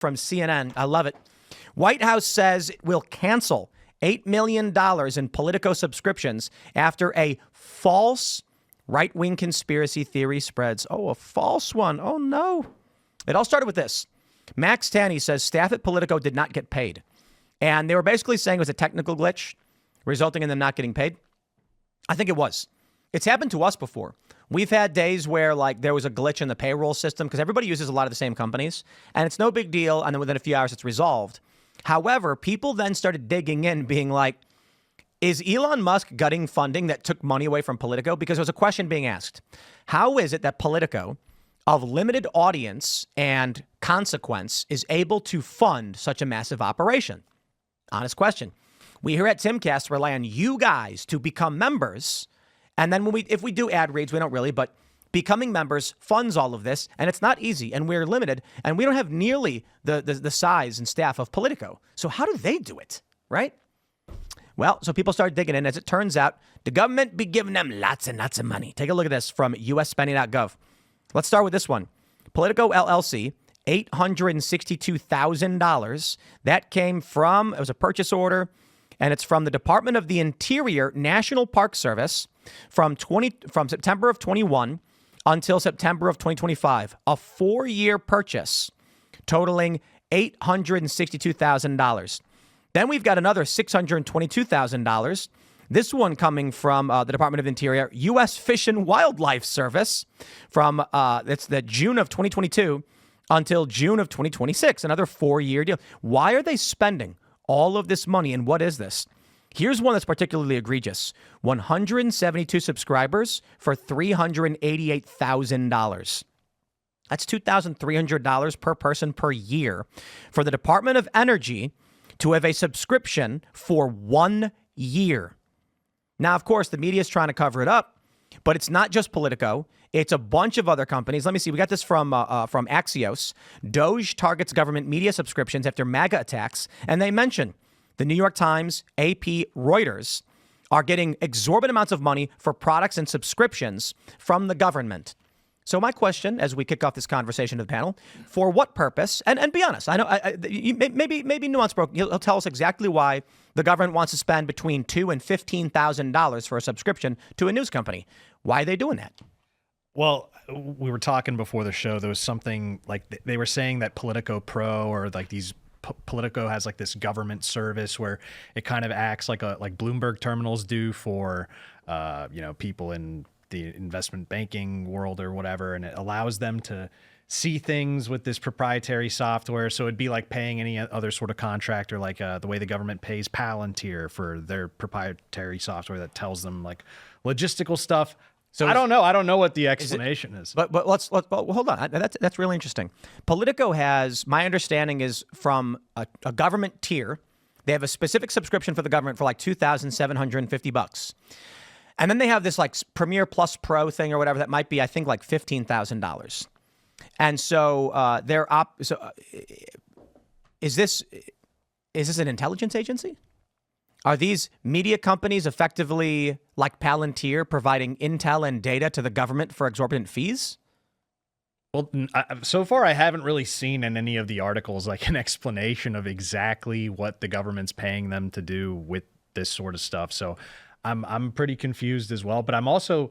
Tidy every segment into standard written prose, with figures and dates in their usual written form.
from CNN. I love it. White House says it will cancel $8 million in Politico subscriptions after a false right-wing conspiracy theory spreads. Oh, a false one. Oh, no. It all started with this. Max Tanny says staff at Politico did not get paid. And they were basically saying it was a technical glitch resulting in them not getting paid. I think it was. It's happened to us before. We've had days where like there was a glitch in the payroll system because everybody uses a lot of the same companies and it's no big deal. And then within a few hours, it's resolved. However, people then started digging in being like, is Elon Musk gutting funding that took money away from Politico? Because there was a question being asked. How is it that Politico, of limited audience and consequence, is able to fund such a massive operation? Honest question. We here at Timcast rely on you guys to become members. And then if we do ad reads, we don't really, but becoming members funds all of this. And it's not easy. And we're limited. And we don't have nearly the size and staff of Politico. So how do they do it? Right? Well, so people started digging in. As it turns out, the government be giving them lots and lots of money. Take a look at this from usspending.gov. Let's start with this one. Politico LLC, $862,000. That came from, it was a purchase order, and it's from the Department of the Interior National Park Service from September of 21 until September of 2025. A 4-year purchase totaling $862,000. Then we've got another $622,000. This one coming from the Department of Interior, U.S. Fish and Wildlife Service from it's the June of 2022 until June of 2026, another 4-year deal. Why are they spending all of this money, and what is this? Here's one that's particularly egregious. 172 subscribers for $388,000. That's $2,300 per person per year for the Department of Energy to have a subscription for 1 year. Now, of course, the media is trying to cover it up, but it's not just Politico. It's a bunch of other companies. Let me see. We got this from Axios. Doge targets government media subscriptions after MAGA attacks, and they mention the New York Times, AP, Reuters are getting exorbitant amounts of money for products and subscriptions from the government. So my question, as we kick off this conversation to the panel, for what purpose? And be honest, I know maybe Nuance Bro, he'll tell us exactly why the government wants to spend between $2,000 and $15,000 for a subscription to a news company. Why are they doing that? Well, we were talking before the show. There was something like they were saying that Politico Pro or like these Politico has like this government service where it kind of acts like Bloomberg terminals do for people in the investment banking world or whatever, and it allows them to see things with this proprietary software. So it'd be like paying any other sort of contractor, like the way the government pays Palantir for their proprietary software that tells them like logistical stuff. So I don't know. I don't know what the explanation is. But let's hold on. That's really interesting. Politico has, my understanding is from a government tier. They have a specific subscription for the government for like $2,750. And then they have this like Premier Plus Pro thing or whatever that might be, I think, like $15,000. And so is this an intelligence agency? Are these media companies effectively like Palantir providing intel and data to the government for exorbitant fees? Well, so far I haven't really seen in any of the articles like an explanation of exactly what the government's paying them to do with this sort of stuff. So I'm pretty confused as well. But I'm also,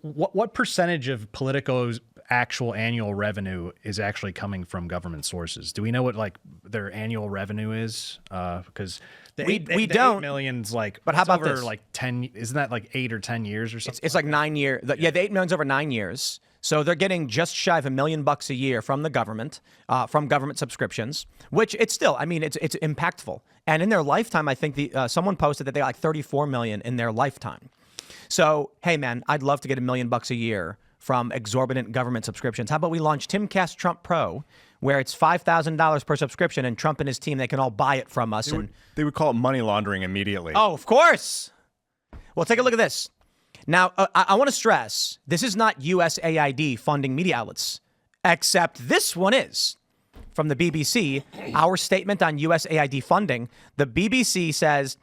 what percentage of Politico's actual annual revenue is actually coming from government sources? Do we know what like their annual revenue is? Because we don't. 8 million's like, but how about over this? Like 10? Isn't that like 8 or 10 years or something? It's like 9 years. Yeah, the 8 million's over 9 years. So they're getting just shy of $1 million a year from the government, from government subscriptions, which it's still, I mean, it's impactful. And in their lifetime, I think someone posted that they got like 34 million in their lifetime. So, hey man, I'd love to get $1 million a year from exorbitant government subscriptions. How about we launch Timcast Trump Pro, where it's $5,000 per subscription, and Trump and his team, they can all buy it from us. They would call it money laundering immediately. Oh, of course. Well, take a look at this. Now, I want to stress, this is not USAID funding media outlets, except this one is. From the BBC, our statement on USAID funding, the BBC says,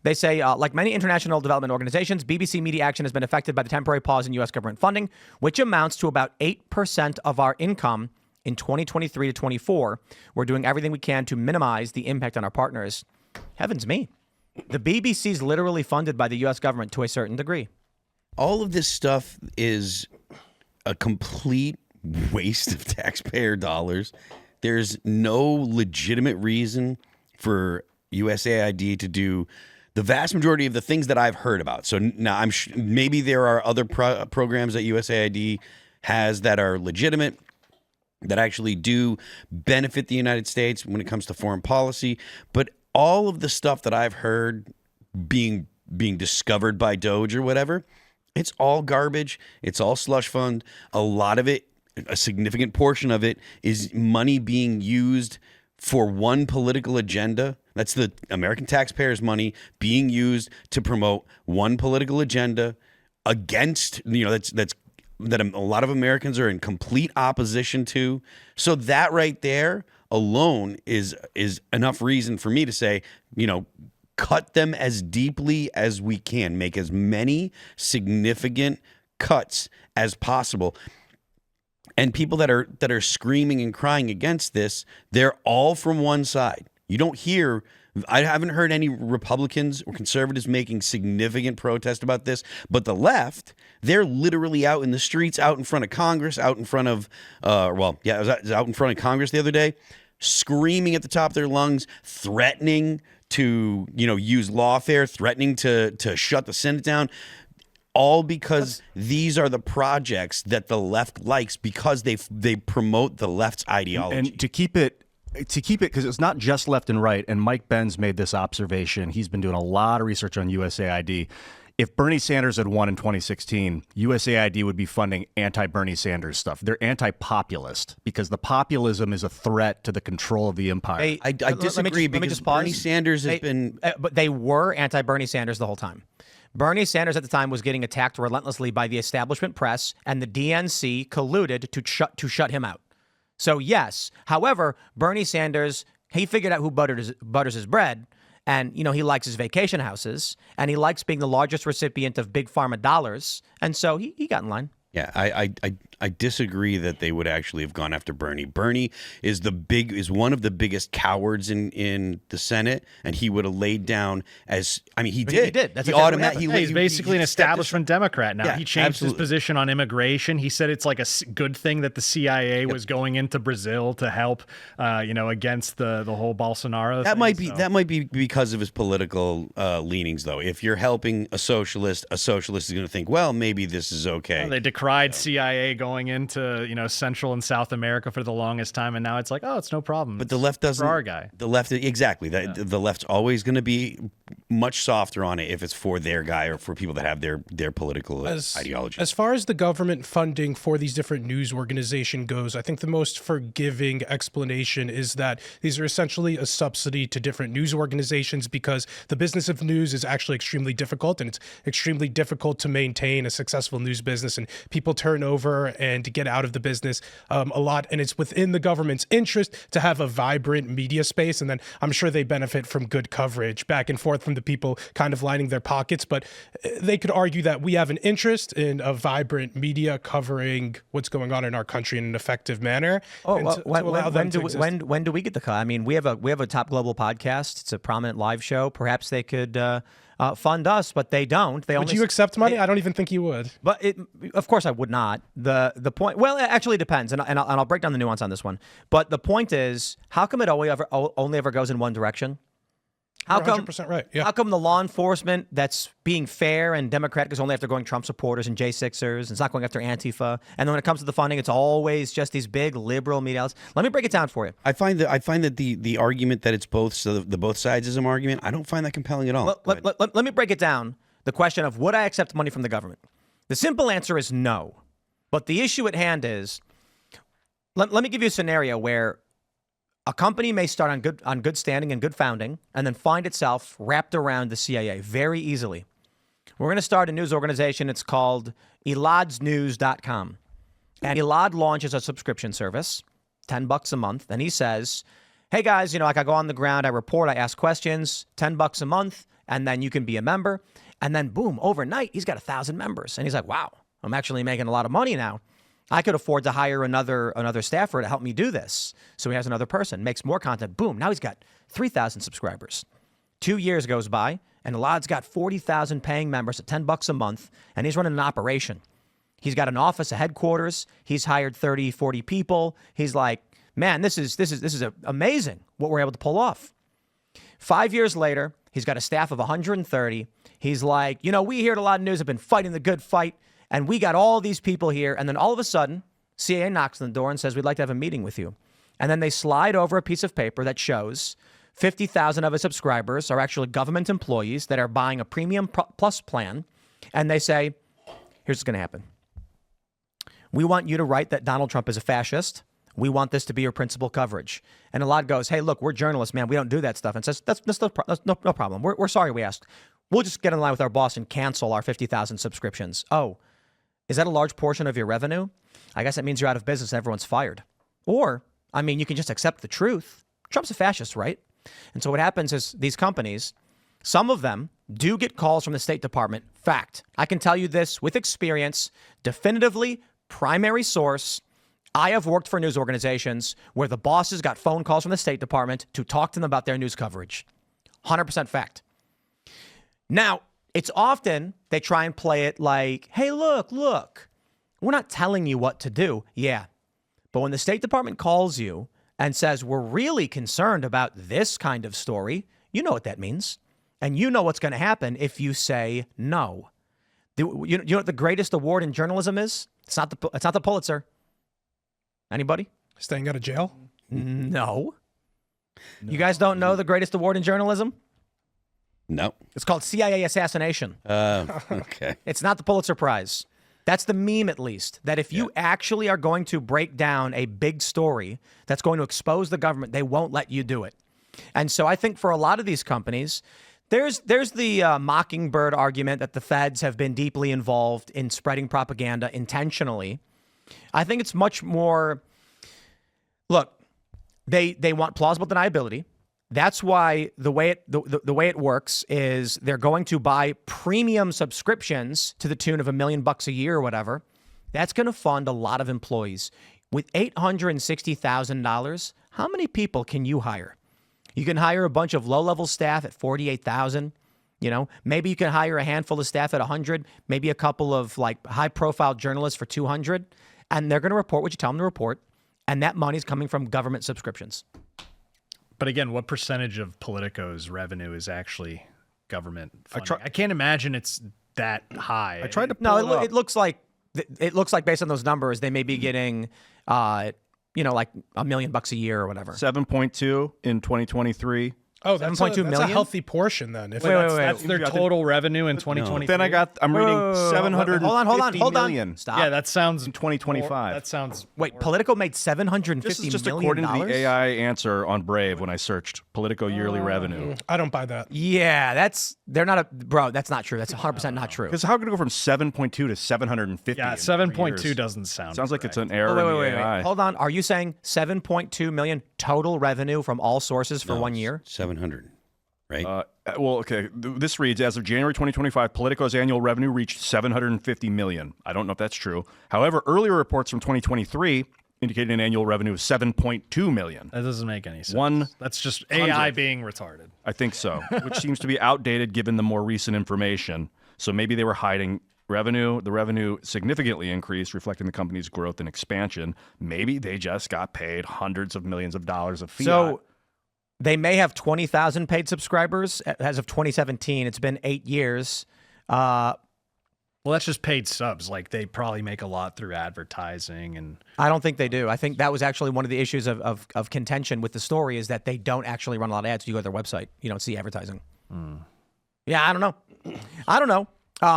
they say, like many international development organizations, BBC Media Action has been affected by the temporary pause in U.S. government funding, which amounts to about 8% of our income in 2023 to 24, we're doing everything we can to minimize the impact on our partners. Heavens me. The BBC's literally funded by the U.S. government to a certain degree. All of this stuff is a complete waste of taxpayer dollars. There's no legitimate reason for USAID to do the vast majority of the things that I've heard about. So now maybe there are other programs that USAID has that are legitimate, that actually do benefit the United States when it comes to foreign policy. But all of the stuff that I've heard being discovered by Doge or whatever, it's all garbage. It's all slush fund. A lot of it, a significant portion of it, is money being used for one political agenda. That's the American taxpayers' money being used to promote one political agenda against, that a lot of Americans are in complete opposition to. So that right there alone is enough reason for me to say, cut them as deeply as we can, make as many significant cuts as possible. And people that are screaming and crying against this, they're all from one side. You don't hear, I haven't heard any Republicans or conservatives making significant protest about this, but the left, they're literally out in the streets, out in front of Congress, out in front of, I was out in front of Congress the other day, screaming at the top of their lungs, threatening to, use lawfare, threatening to shut the Senate down. All because these are the projects that the left likes because they promote the left's ideology. And to keep it, because it's not just left and right, and Mike Benz made this observation. He's been doing a lot of research on USAID. If Bernie Sanders had won in 2016, USAID would be funding anti-Bernie Sanders stuff. They're anti-populist because the populism is a threat to the control of the empire. I disagree because Bernie Sanders has been... But they were anti-Bernie Sanders the whole time. Bernie Sanders at the time was getting attacked relentlessly by the establishment press, and the DNC colluded to shut him out. So yes, however, Bernie Sanders, he figured out who butters his bread, and he likes his vacation houses, and he likes being the largest recipient of big pharma dollars, and so he got in line. Yeah, I disagree that they would actually have gone after Bernie. Bernie is one of the biggest cowards in the Senate, and he would have laid down he did. He did. That's he exactly what happened. He's basically an establishment Democrat now. Yeah, he changed absolutely. his position on immigration. He said it's like a good thing that the CIA was going into Brazil to help, against the whole Bolsonaro That thing. That might be because of his political leanings, though. If you're helping a socialist is going to think, well, maybe this is okay. They decried CIA going into Central and South America for the longest time, and now it's like, oh, it's no problem. But the left doesn't. For our guy. The left, exactly. The left's always going to be much softer on it if it's for their guy or for people that have their political ideology. As far as the government funding for these different news organizations goes, I think the most forgiving explanation is that these are essentially a subsidy to different news organizations because the business of news is actually extremely difficult, and it's extremely difficult to maintain a successful news business, and people turn over and get out of the business a lot, and it's within the government's interest to have a vibrant media space, and then I'm sure they benefit from good coverage back and forth from the people kind of lining their pockets, but they could argue that we have an interest in a vibrant media covering what's going on in our country in an effective manner. When do we get the cut? I mean, we have a top global podcast. It's a prominent live show. Perhaps they could fund us, but they don't. Would you accept money? I don't even think you would. But of course I would not. The point, well, it actually depends, and I'll break down the nuance on this one. But the point is, how come it only ever goes in one direction? How come? 100% right. Yeah. How come the law enforcement that's being fair and democratic is only after going Trump supporters and J6ers, and it's not going after Antifa? And then when it comes to the funding, it's always just these big liberal media outlets. Let me break it down for you. I find that the argument that it's both, so the both sidesism argument, I don't find that compelling at all. Let me break it down. The question of would I accept money from the government? The simple answer is no. But the issue at hand is, let me give you a scenario where a company may start on good standing and good founding and then find itself wrapped around the CIA very easily. We're going to start a news organization. It's called eladsnews.com. And Elad launches a subscription service, $10 a month. And he says, hey guys, I go on the ground, I report, I ask questions, $10 a month, and then you can be a member. And then boom, overnight, he's got 1,000 members. And he's like, wow, I'm actually making a lot of money now. I could afford to hire another staffer to help me do this. So he has another person, makes more content. Boom, now he's got 3,000 subscribers. 2 years goes by, and Alad's got 40,000 paying members at $10 a month, and he's running an operation. He's got an office, a headquarters. He's hired 30, 40 people. He's like, man, this is amazing what we're able to pull off. 5 years later, he's got a staff of 130. He's like, we here at A Lot of News have been fighting the good fight, and we got all these people here. And then all of a sudden, CAA knocks on the door and says, we'd like to have a meeting with you. And then they slide over a piece of paper that shows 50,000 of his subscribers are actually government employees that are buying a premium plus plan. And they say, here's what's going to happen. We want you to write that Donald Trump is a fascist. We want this to be your principal coverage. And Alad goes, hey, look, we're journalists, man. We don't do that stuff. And says, that's no problem. We're sorry we asked. We'll just get in line with our boss and cancel our 50,000 subscriptions. Oh, is that a large portion of your revenue? I guess that means you're out of business and everyone's fired. Or, you can just accept the truth. Trump's a fascist, right? And so what happens is these companies, some of them do get calls from the State Department. Fact, I can tell you this with experience, definitively, primary source. I have worked for news organizations where the bosses got phone calls from the State Department to talk to them about their news coverage. 100% fact. Now, it's often they try and play it like, hey, look, we're not telling you what to do. Yeah. But when the State Department calls you and says, we're really concerned about this kind of story, you know what that means. And you know what's going to happen if you say no. You know what the greatest award in journalism is? It's not the Pulitzer. Anybody? Staying out of jail? No. You guys don't know the greatest award in journalism? No. It's called CIA assassination. Okay. It's not the Pulitzer Prize. That's the meme, at least, that if you actually are going to break down a big story that's going to expose the government, they won't let you do it. And so I think for a lot of these companies, there's the mockingbird argument that the feds have been deeply involved in spreading propaganda intentionally. I think it's much more, look, they want plausible deniability. That's why the way it works is they're going to buy premium subscriptions to the tune of $1 million a year or whatever. That's going to fund a lot of employees. With $860,000, how many people can you hire? You can hire a bunch of low-level staff at $48,000. Maybe you can hire a handful of staff at $100,000, maybe a couple of high-profile journalists for $200,000, and they're going to report what you tell them to report, and that money's coming from government subscriptions. But again, what percentage of Politico's revenue is actually government funding? I can't imagine it's that high. I tried to pull No, it looks like based on those numbers, they may be getting, like $1 million a year or whatever. 7.2 in 2023. Oh, that's 7.2 a million? healthy portion then. If Wait. That's their total revenue in 2023. Then I'm reading 750 million. Stop. Yeah, that sounds in 2025. That sounds. Wait, Politico made $750 This is just million? according to the AI answer on Brave when I searched Politico yearly revenue. I don't buy that. Yeah, that's not true. That's 100% not true. Because how could it go from 7.2 to 750? Yeah, in 7.2 years? doesn't sound. Sounds like correct. it's an error in Wait. the AI. Hold on. Are you saying 7.2 million total revenue from all sources for 1 year? 700, right? Okay. This reads, as of January 2025, Politico's annual revenue reached 750 million. I don't know if that's true. However, earlier reports from 2023 indicated an annual revenue of 7.2 million. That doesn't make any sense. That's just AI being retarded. I think so, which seems to be outdated given the more recent information. So maybe they were hiding revenue. The revenue significantly increased, reflecting the company's growth and expansion. Maybe they just got paid hundreds of millions of dollars of fiat. So they may have 20,000 paid subscribers as of 2017. It's been 8 years. Well, that's just paid subs. Like they probably make a lot through advertising, and I don't think they do. I think that was actually one of the issues of contention with the story is that they don't actually run a lot of ads. You go to their website, you don't see advertising. Yeah, I don't know.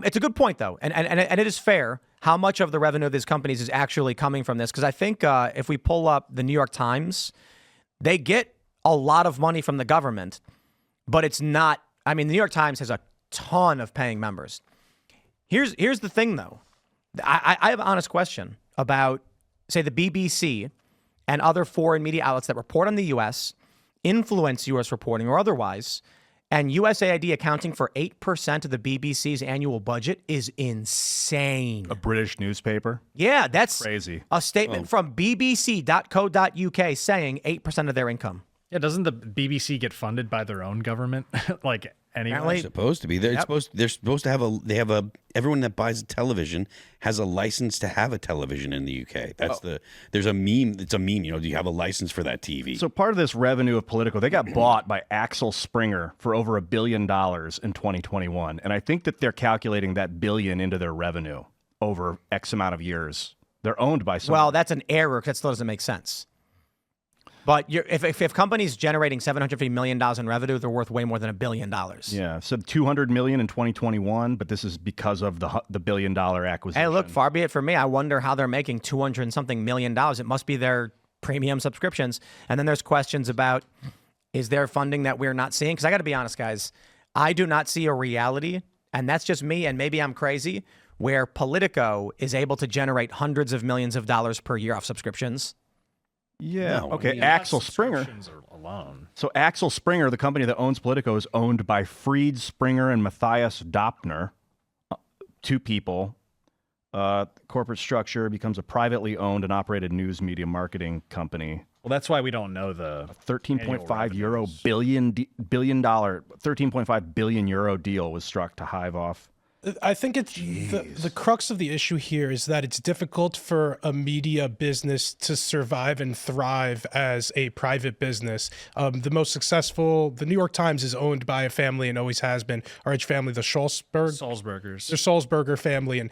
It's a good point though, and it is fair. How much of the revenue of these companies is actually coming from this? Because I think if we pull up the New York Times, they get a lot of money from the government, but it's not. I mean, the New York Times has a ton of paying members. Here's the thing, though. I have an honest question about, say, the BBC and other foreign media outlets that report on the U.S., influence U.S. reporting or otherwise, And USAID accounting for 8% of the BBC's annual budget is insane. A British newspaper. Yeah, that's Crazy. A statement from bbc.co.uk saying 8% of their income. Yeah, doesn't the BBC get funded by their own government? Like anyway. Apparently- Supposed to be. They're supposed to have everyone that buys a television has a license to have a television in the UK. That's there's a meme. It's a meme. You know, do you have a license for that TV? So part of this revenue of Politico, they got bought by Axel Springer for over $1 billion in 2021. And I think that they're calculating that billion into their revenue over X amount of years. They're owned by someone. Well, that's an error because that still doesn't make sense. But if companies generating $750 million in revenue, they're worth way more than $1 billion. Yeah, so $200 million in 2021, but this is because of the $1 billion acquisition. Hey, look, far be it from me. I wonder how they're making $200 and something million. It must be their premium subscriptions. And then there's questions about, is there funding that we're not seeing? Because I got to be honest, guys, I do not see a reality, and that's just me, and maybe I'm crazy, where Politico is able to generate hundreds of millions of dollars per year off subscriptions. Yeah. No, Okay. I mean, Axel not Springer. subscriptions alone. So Axel Springer, the company that owns Politico, is owned by Fried Springer and Matthias Dopner, two people. Corporate structure becomes a privately owned and operated news media marketing company. Well, that's why we don't know the 13.5 euro revenues. billion dollar 13.5 billion euro deal was struck to hive off. I think it's the crux of the issue here is that it's difficult for a media business to survive and thrive as a private business. The most successful, the New York Times is owned by a family and always has been, a rich family, the Salzburgers. the Salzburger family. And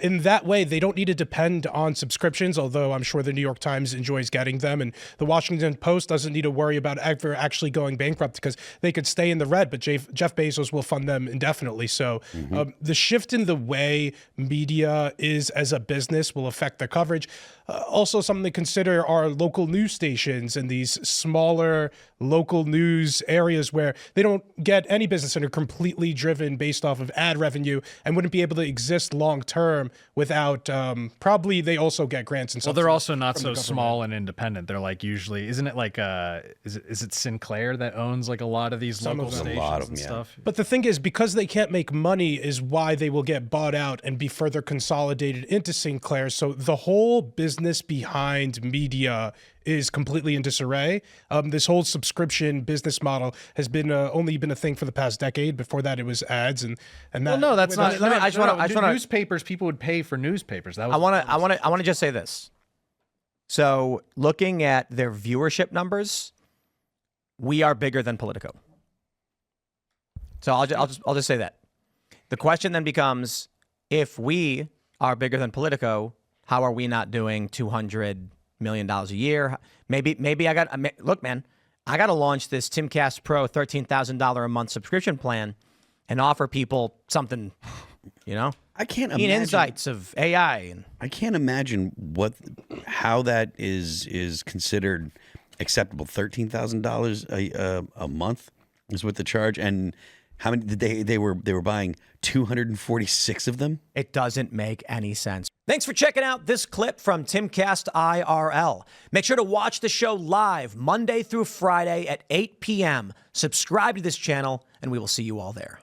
in that way, they don't need to depend on subscriptions, although I'm sure the New York Times enjoys getting them. And the Washington Post doesn't need to worry about ever actually going bankrupt because they could stay in the red, but Jeff Bezos will fund them indefinitely. So the shift in the way media is as a business will affect the coverage. Also, something to consider are local news stations and these smaller local news areas where they don't get any business and are completely driven based off of ad revenue and wouldn't be able to exist long term without probably they also get grants and stuff. Well, they're also not so small and independent. They're like usually, isn't it like is it Sinclair that owns like a lot of these local of them. stations A lot of and them, yeah. stuff? But the thing is, because they can't make money is why they will get bought out and be further consolidated into Sinclair. So the whole business behind media is completely in disarray. This whole subscription business model has been only been a thing for the past decade. Before that, it was ads and that. Well, no, that's not. I just wanna- newspapers. People would pay for newspapers. That was I want to just say this. So, looking at their viewership numbers, we are bigger than Politico. So I'll just say that. The question then becomes, if we are bigger than Politico, how are we not doing $200 million a year? Maybe look, man, I got to launch this Timcast Pro $13,000 a month subscription plan and offer people something, you know? I can't Keen imagine. insights of AI. And I can't imagine how that is considered acceptable. $13,000 a month is what the charge, and how many did they were buying 246 of them. it doesn't make any sense. Thanks for checking out this clip from Timcast IRL. Make sure to watch the show live Monday through Friday at 8 p.m. Subscribe to this channel, and we will see you all there.